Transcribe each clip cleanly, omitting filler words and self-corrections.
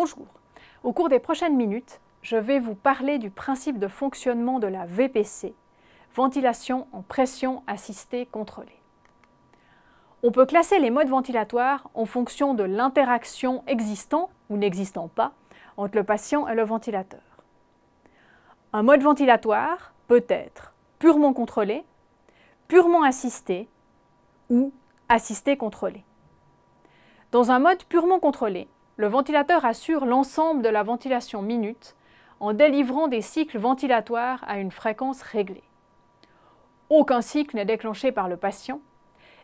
Bonjour. Au cours des prochaines minutes, je vais vous parler du principe de fonctionnement de la VPC, ventilation en pression assistée contrôlée. On peut classer les modes ventilatoires en fonction de l'interaction existant ou n'existant pas entre le patient et le ventilateur. Un mode ventilatoire peut être purement contrôlé, purement assisté ou assisté contrôlé. Dans un mode purement contrôlé, le ventilateur assure l'ensemble de la ventilation minute en délivrant des cycles ventilatoires à une fréquence réglée. Aucun cycle n'est déclenché par le patient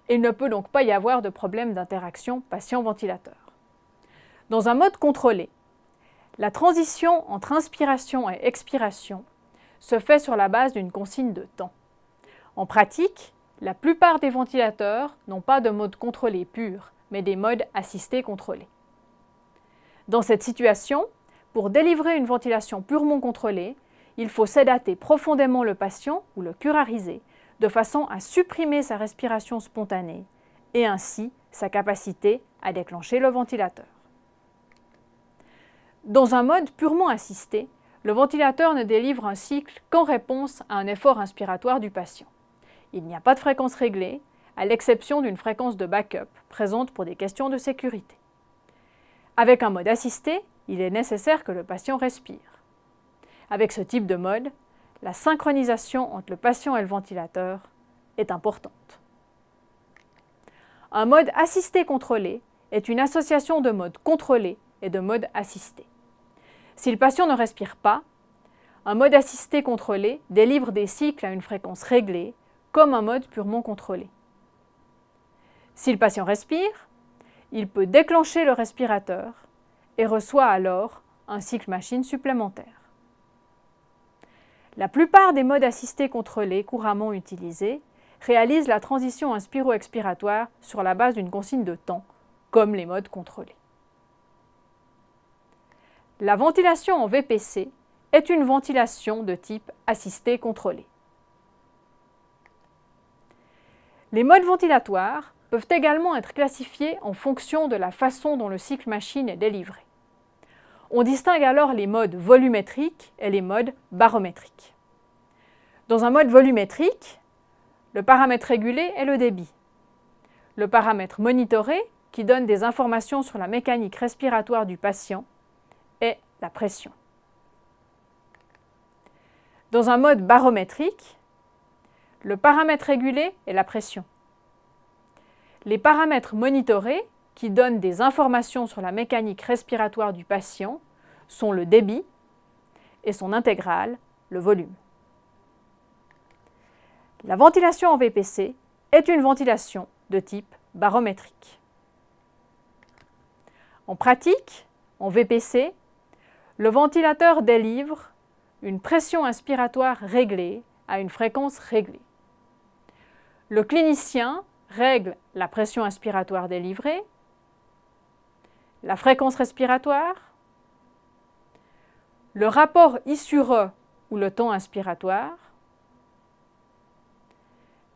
et il ne peut donc pas y avoir de problème d'interaction patient-ventilateur. Dans un mode contrôlé, la transition entre inspiration et expiration se fait sur la base d'une consigne de temps. En pratique, la plupart des ventilateurs n'ont pas de mode contrôlé pur, mais des modes assistés contrôlés. Dans cette situation, pour délivrer une ventilation purement contrôlée, il faut sédater profondément le patient ou le curariser de façon à supprimer sa respiration spontanée et ainsi sa capacité à déclencher le ventilateur. Dans un mode purement assisté, le ventilateur ne délivre un cycle qu'en réponse à un effort inspiratoire du patient. Il n'y a pas de fréquence réglée, à l'exception d'une fréquence de backup présente pour des questions de sécurité. Avec un mode assisté, il est nécessaire que le patient respire. Avec ce type de mode, la synchronisation entre le patient et le ventilateur est importante. Un mode assisté contrôlé est une association de mode contrôlé et de mode assisté. Si le patient ne respire pas, un mode assisté contrôlé délivre des cycles à une fréquence réglée, comme un mode purement contrôlé. Si le patient respire, il peut déclencher le respirateur et reçoit alors un cycle machine supplémentaire. La plupart des modes assistés contrôlés couramment utilisés réalisent la transition inspiro-expiratoire sur la base d'une consigne de temps, comme les modes contrôlés. La ventilation en VPC est une ventilation de type assisté contrôlé. Les modes ventilatoires peuvent également être classifiés en fonction de la façon dont le cycle machine est délivré. On distingue alors les modes volumétriques et les modes barométriques. Dans un mode volumétrique, le paramètre régulé est le débit. Le paramètre monitoré, qui donne des informations sur la mécanique respiratoire du patient, est la pression. Dans un mode barométrique, le paramètre régulé est la pression. Les paramètres monitorés, qui donnent des informations sur la mécanique respiratoire du patient, sont le débit et son intégrale, le volume. La ventilation en VPC est une ventilation de type barométrique. En pratique, en VPC, le ventilateur délivre une pression inspiratoire réglée à une fréquence réglée. Le clinicien règle la pression inspiratoire délivrée, la fréquence respiratoire, le rapport I/E ou le temps inspiratoire,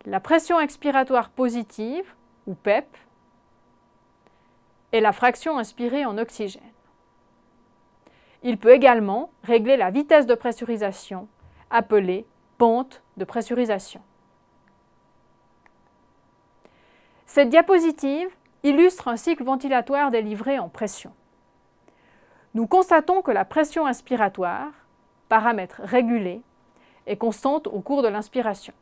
la pression expiratoire positive ou PEP et la fraction inspirée en oxygène. Il peut également régler la vitesse de pressurisation, appelée pente de pressurisation. Cette diapositive illustre un cycle ventilatoire délivré en pression. Nous constatons que la pression inspiratoire, paramètre régulé, est constante au cours de l'inspiration.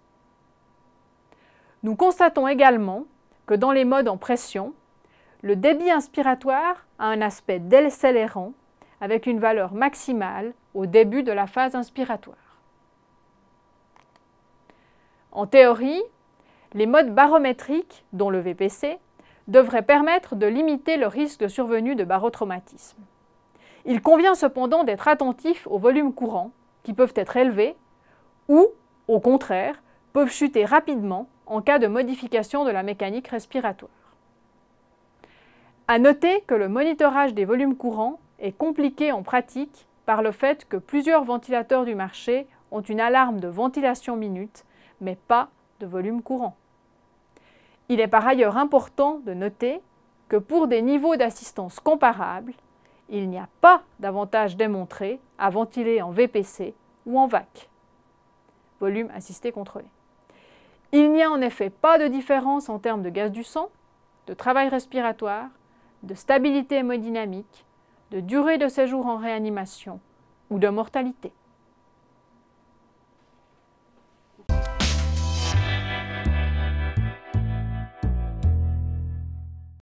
Nous constatons également que dans les modes en pression, le débit inspiratoire a un aspect décélérant avec une valeur maximale au début de la phase inspiratoire. En théorie, les modes barométriques, dont le VPC, devraient permettre de limiter le risque de survenue de barotraumatisme. Il convient cependant d'être attentif aux volumes courants, qui peuvent être élevés ou, au contraire, peuvent chuter rapidement en cas de modification de la mécanique respiratoire. À noter que le monitorage des volumes courants est compliqué en pratique par le fait que plusieurs ventilateurs du marché ont une alarme de ventilation minute, mais pas de volume courant. Il est par ailleurs important de noter que pour des niveaux d'assistance comparables, il n'y a pas d'avantage démontré à ventiler en VPC ou en VAC, volume assisté contrôlé. Il n'y a en effet pas de différence en termes de gaz du sang, de travail respiratoire, de stabilité hémodynamique, de durée de séjour en réanimation ou de mortalité.